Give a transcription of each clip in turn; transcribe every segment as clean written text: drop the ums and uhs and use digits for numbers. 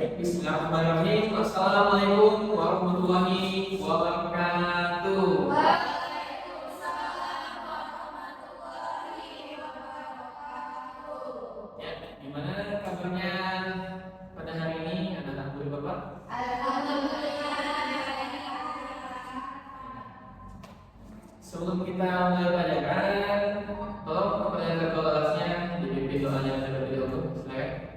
Bismillahirrahmanirrahim. Assalamualaikum warahmatullahi wabarakatuh. Waalaikumsalam warahmatullahi wabarakatuh. Ya, gimana kabarnya pada hari ini anak-anak guru Bapak? Alhamdulillah. Sebelum kita mulai pelajaran, tolong kepada ketua kelasnya dipimpin doanya terlebih dahulu. Silakan.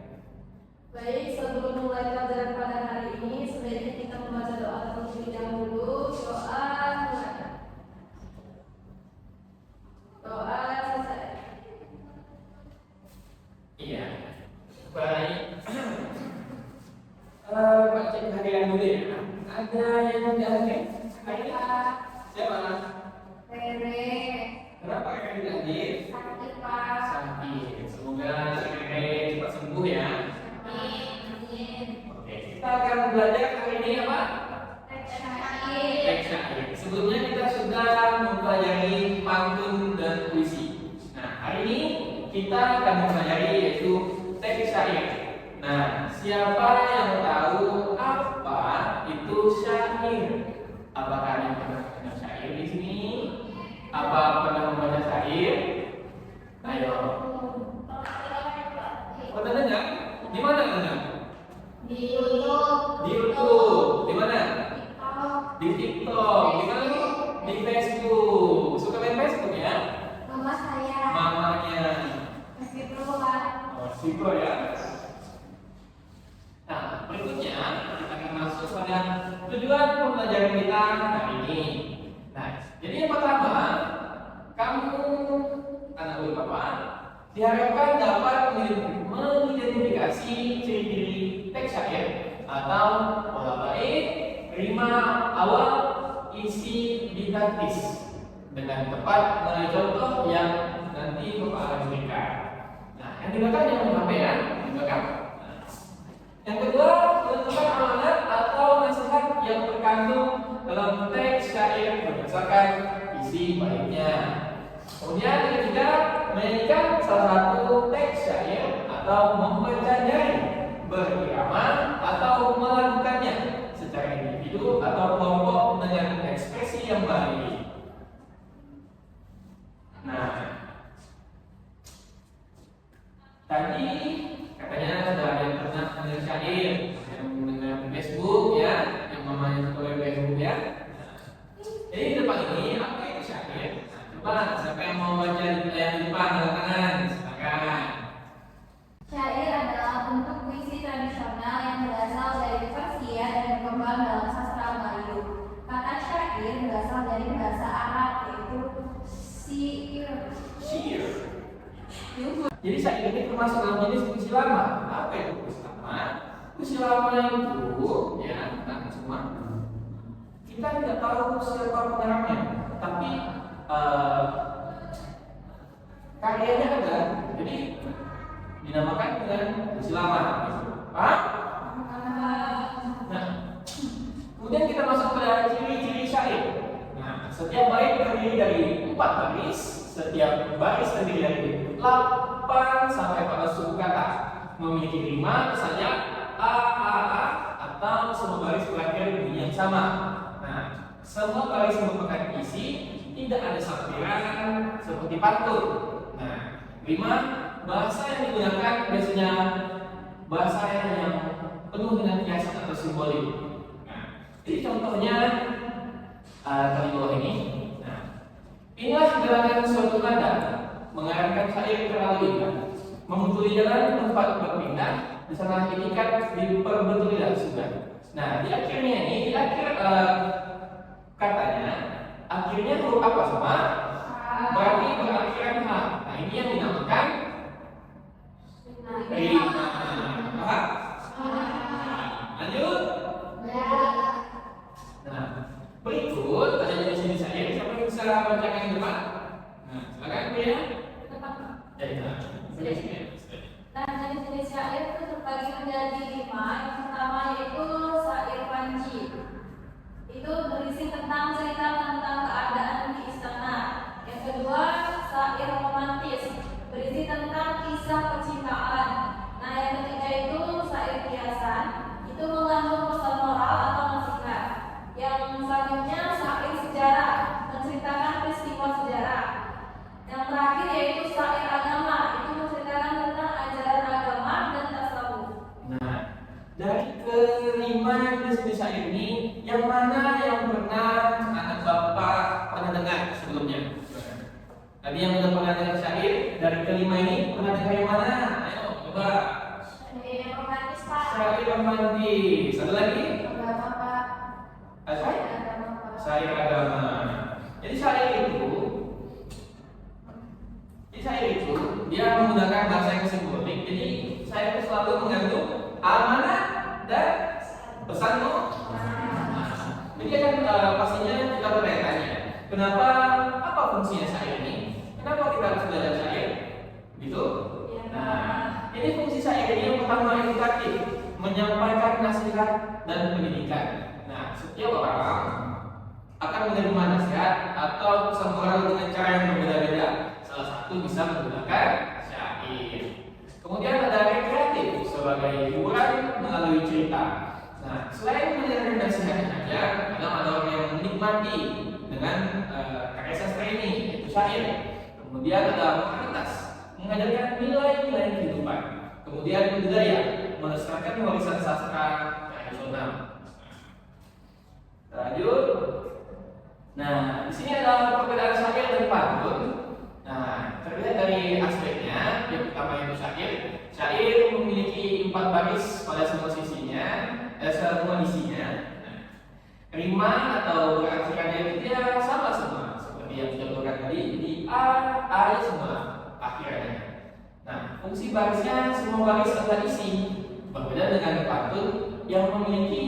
Baik, sebelum mulai pelajaran pada hari ini, sebaiknya kita membaca doa terlebih dahulu. Doa selesai. Iya. Baik. Pak cek harian dulu ya. Ada yang tidak hadir? Siapa? Rere, Kenapa kakak tidak hadir? sakit Pak. Sakit. Semoga kakak cepat sembuh ya. Amin. Oke, kita akan belajar hari ini apa? Teks Teks syair. Sebelumnya kita sudah mempelajari pantun dan puisi. Nah, hari ini kita akan mempelajari yaitu teks syair. Nah, siapa yang tahu apa itu syair? Apakah ada yang pernah dengar syair di sini? Apa pernah membaca syair? Ayo. Pernah dengar? Di mana dengar? Di YouTube, Di YouTube. Di mana? TikTok, Di TikTok. Di mana lagi? Di Facebook. Suka main Facebook ya? mama saya. Mamanya. Meskipun Pak. Oh, Siko ya. Nah, berikutnya kita akan masuk pada tujuan pembelajaran kita hari ini. Nah, jadi yang pertama, kamu anak buah Bapak diharapkan dapat mengidentifikasi ciri-ciri teks syair atau pola bait, rima awal, isi didaktis dengan tepat melalui contoh yang nanti Bapak akan berikan. Nah, yang di belakang jangan lupa HP ya, di belakang. Nah, yang kedua, menentukan amanat atau nasihat yang terkandung dalam teks syair berdasarkan isi baitnya. Kemudian yang ketiga, menyanyikan salah satu teks syair atau mempelajari berirama atau melakukannya secara individu atau kelompok dengan ekspresi yang baik. Nah, tadi katanya sudah ada yang pernah mendengar syair, yang mendengar di Facebook ya, yang mamanya suka di Facebook ya. Jadi di depan ini apa itu syair? Coba siapa yang mau baca yang di depan angkat tangan, silakan. Syair adalah bentuk puisi tradisional yang berasal dari Persia dan berkembang dalam sastra Melayu. Kata syair berasal dari bahasa Arab yaitu syair. Syair. Jadi syair ini termasuk dalam jenis puisi lama. Apa itu puisi lama? Puisi lama itu ya, nah semua. Kita tidak tahu siapa pengarangnya, tapi karyanya ada. Jadi dinamakan dengan puisi lama. Paham? Nah, kemudian kita masuk pada ciri-ciri syair. Nah, setiap bait terdiri dari 4 baris, setiap baris terdiri dari 8 sampai 14 suku kata, memiliki rima misalnya a atau semua baris berakhir bunyi yang sama. Nah, semua baris merupakan isi, tidak ada sampiran seperti pantun. Nah, rima bahasa yang digunakan biasanya bahasa yang penuh dengan kiasan atau simbolik. Nah, jadi contohnya di bawah ini. Nah, inilah gerakan suatu nada mengarahkan syair terlalu indah, membetuli jalan tempat berpindah, di sana ikat diperbetulilah sudah. Nah, di akhirnya ini, di akhir katanya, akhirnya huruf apa sama? Berarti berakhiran H. Nah, ini yang dinamakan rima. Paham? Lanjut. Nah, berikut ada jenis-jenis syair. Siapa yang bisa bacakan yang depan? Nah, silakan ya. Jadi, Nah, jenis-jenis syair itu terbagi menjadi 5. Yang pertama yaitu syair panji. Itu berisi tentang cerita tentang keadaan di istana. Yang kedua, syair romantis, berisi tentang kisah percintaan. Nah, yang ketiga itu syair kiasan, itu mengandung pesan moral atau nasihat. Yang selanjutnya syair sejarah, menceritakan peristiwa sejarah. Yang terakhir yaitu syair agama, itu menceritakan tentang ajaran agama dan tasawuf. Nah, dari kelima jenis syair ini, yang mana yang pernah anak bapak pernah dengar sebelumnya? Tadi yang udah pernah dengar syair dari kelima ini pernah dengar yang mana? Ayo coba. Syair romantis, Pak. Syair romantis. Satu lagi? Agama, Pak. Syair Agama, Pak. syair agama. Jadi syair itu dia menggunakan bahasa yang simbolik. Jadi syair itu selalu mengandung amanah dan pesan moral. Jadi kan pastinya kita bertanya-tanya, kenapa, apa fungsinya syair ini? Kenapa kita harus belajar syair? Gitu? Nah, ini fungsi syair ini yang pertama edukatif, menyampaikan nasihat dan pendidikan. Nah, setiap orang akan menerima nasihat atau pesan moral dengan cara yang berbeda-beda. Salah satu bisa menggunakan syair. Kemudian ada rekreatif sebagai hiburan melalui cerita. Nah, selain mendengarkan nasihatnya saja, kadang ada orang yang menikmati dengan karya sastra ini, yaitu syair. Kemudian ada moralitas, mengajarkan nilai-nilai kehidupan. Kemudian budaya, melestarikan warisan sastra tradisional. Lanjut. Nah, di sini ada perbedaan syair dan pantun. Nah, terlihat dari aspeknya. Yang pertama itu syair. Syair memiliki 4 baris pada semua sisinya, semua isinya. Nah, rima atau akhirnya dia sama semua, seperti yang dicontohkan tadi. Jadi A semua akhirnya. Nah, fungsi barisnya semua baris adalah isi. Berbeda dengan pantun yang memiliki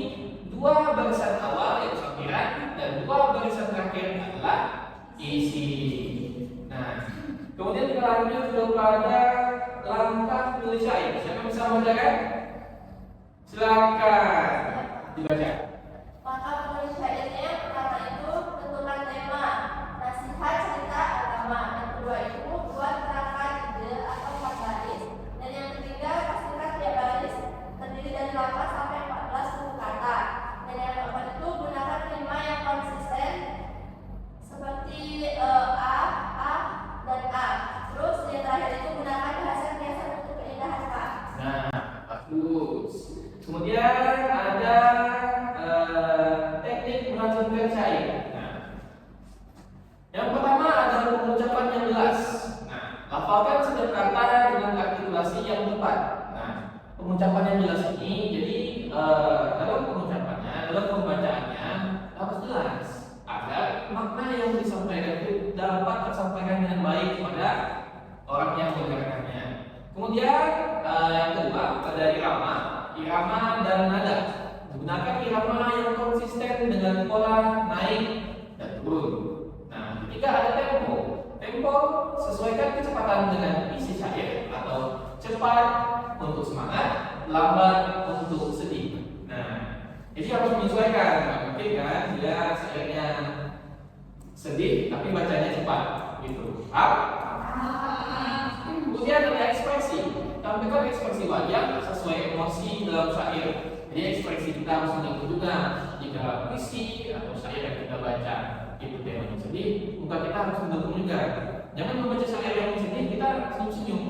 2 barisan awal yaitu sampiran dan 2 barisan terakhir adalah isi. Nah, kemudian kita lanjut kepada langkah menulis syair. Siapa bisa membacakan? Silakan dibaca. Langkah menulis syairnya yang pertama itu tentukan tema, nasihat, cerita, agama. Yang kedua itu buat kerangka ide atau 4 baris. Dan yang ketiga pastikan tiap baris terdiri dari 8 sampai 14 buku kata. Dan yang keempat itu gunakan rima yang konsisten seperti a dan a. Terus yang terakhir itu gunakan hiasan-hiasan untuk keindahan kata. Nah, bagus. Kemudian ada teknik melanjutkan syair. Nah, yang pertama adalah pengucapan yang jelas. Nah, lafalkan setiap kata dengan artikulasi yang tepat. Nah, pengucapan yang jelas ini jadi dalam pengucapannya, dalam pembacaannya harus jelas agar makna yang disampaikan itu dapat tersampaikan dengan baik kepada orang yang mendengarkannya. Kemudian yang kedua ada irama dan nada. Gunakan irama yang konsisten dengan pola naik dan turun. Nah, ketiga ada tempo. Tempo sesuaikan kecepatan dengan isi syair atau cepat untuk semangat, lambat untuk sedih. Nah, jadi harus menyesuaikan. Nggak mungkin kan dia syairnya sedih tapi bacanya cepat, gitu. Kemudian ada ekspresi. Tampilkan ekspresi wajah sesuai emosi dalam syair. Jadi ekspresi kita harus mengikut juga. Jika puisi atau syair yang kita baca itu temanya sedih, muka kita harus mendukung juga. Jangan membaca syair yang sedih kita senyum-senyum.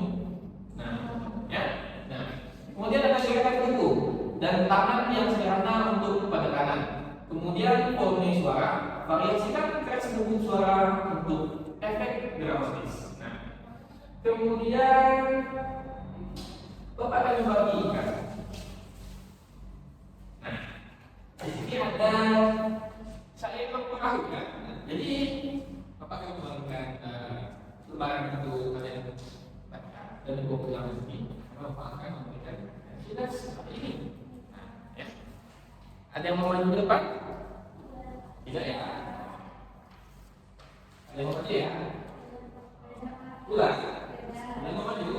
Nah, ya. Nah, kemudian ada gerakan tubuh dan tangan yang sederhana untuk penekanan. Kemudian volume suara, variasikan frequensi hubung suara untuk efek dramatis. Nah, kemudian Bapak akan membagikan. Nah, di sini ada syair perahu ya. Jadi Bapak akan membagikan lembaran untuk kalian baca dan buku yang ini. Bapak akan memberikan jelas seperti ini. Nah, ya. Ada yang mau maju ke depan? Tidak ya? Ada yang mau maju ya? Ulang. Ada yang mau maju?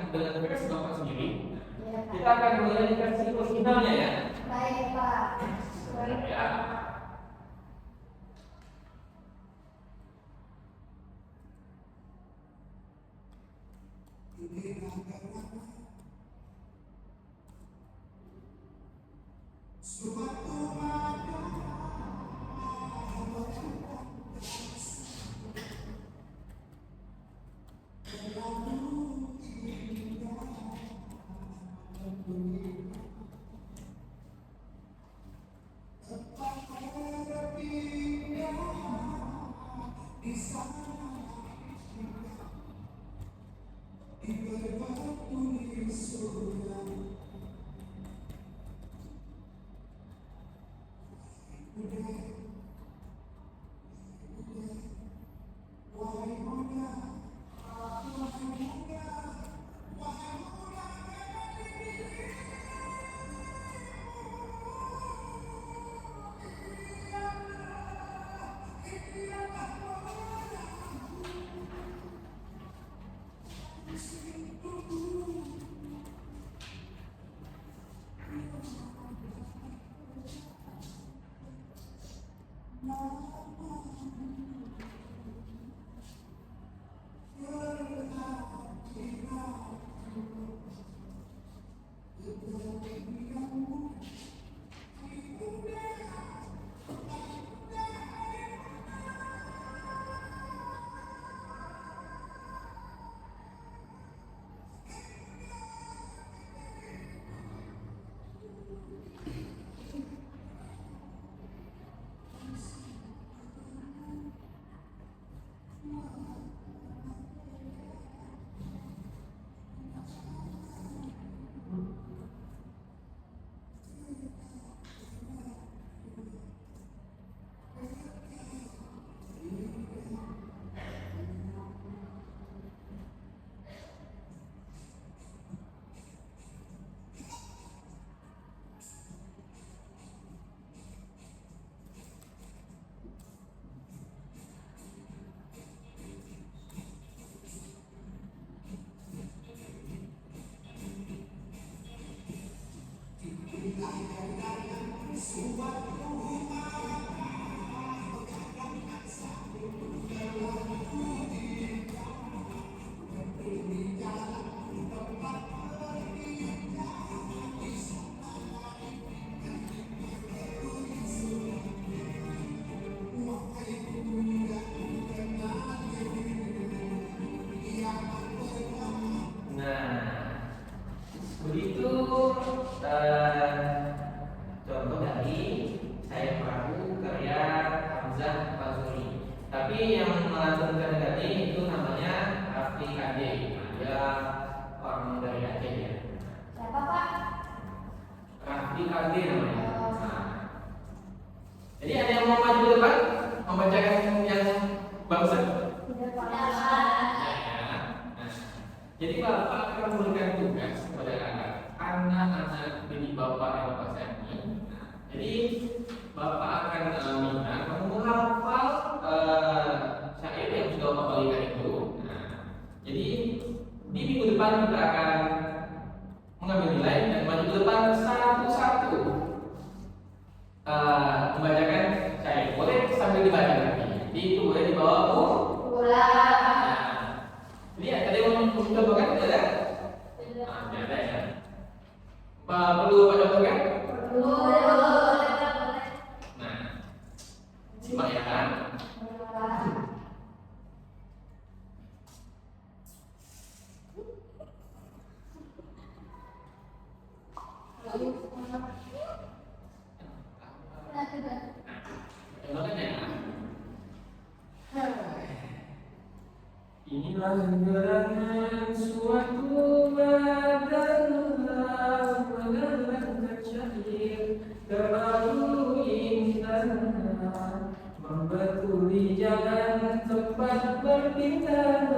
Dengan versi Bapak sendiri, kita akan melihat versi originalnya ya. Baik, Pak. Ya. Begitu contoh dari saya perahu karya Hamzah Fazuli. Tapi yang melantunkan tadi itu namanya Raffi Kade. Dia orang dari Aceh ya. Siapa Pak? Raffi Kade namanya. Nah, jadi ada yang mau maju ke depan membacakan yang barusan? Tidak Pak. Jadi Bapak akan memberikan tugas kepada anak-anak didik Bapak yang Bapak sayangi. Jadi Bapak akan minta kamu menghafal syair yang sudah Bapak berikan itu. Jadi di minggu depan kita akan mengambil nilai dan maju ke depan satu-satu membacakan syair. Boleh sambil dibaca nanti. Jadi itu boleh dibawa Pulang. Ini tadi mau contohkan tidak ada? Tidak ada ya. Perlu Pak contohkan? Perlu. Nah, simak ya. Contohkan ya. Inilah gerangan suatu badanlah menerangkan syair terlalu indah membaturi jalan tempat berpindah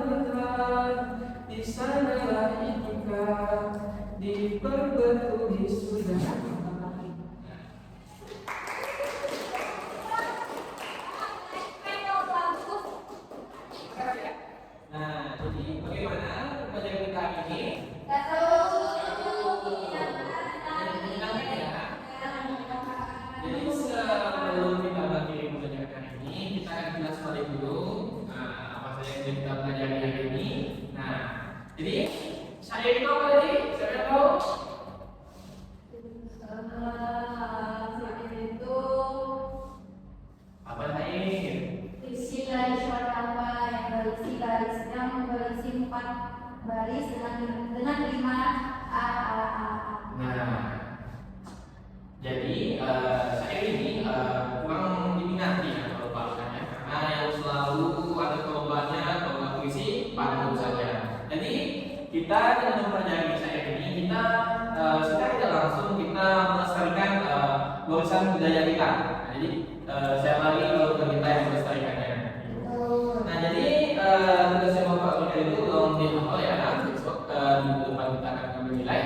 di sanalah itikaf diperbetuli sudah. Nah, jadi bagaimana pelajaran kita hari ini? Menyenangkan ya. Jadi sebelum kita mengakhiri pelajaran hari ini, kita akan jelas balik dulu apa saja yang sudah kita pelajari hari ini. Nah, Jadi syair itu apa tadi? Siapa yang tahu? Itu Apa syair? isi garis pertama yang berisi garis yang berisi 4 baris dengan 5 a. Nah, jadi syair ini kurang diminati ya kalau bahasanya, karena yang selalu ada perlombaannya kalau puisi pantun saja. Jadi kita dengan mempelajari syair ini kita secara tidak langsung kita melestarikan warisan budaya kita. Nah, jadi siapa lagi kalau bukan kita yang melestarikannya. Nah, jadi tugasnya Bapak Bika itu belum dihafal ya. Besok di depan kita akan mengambil nilai.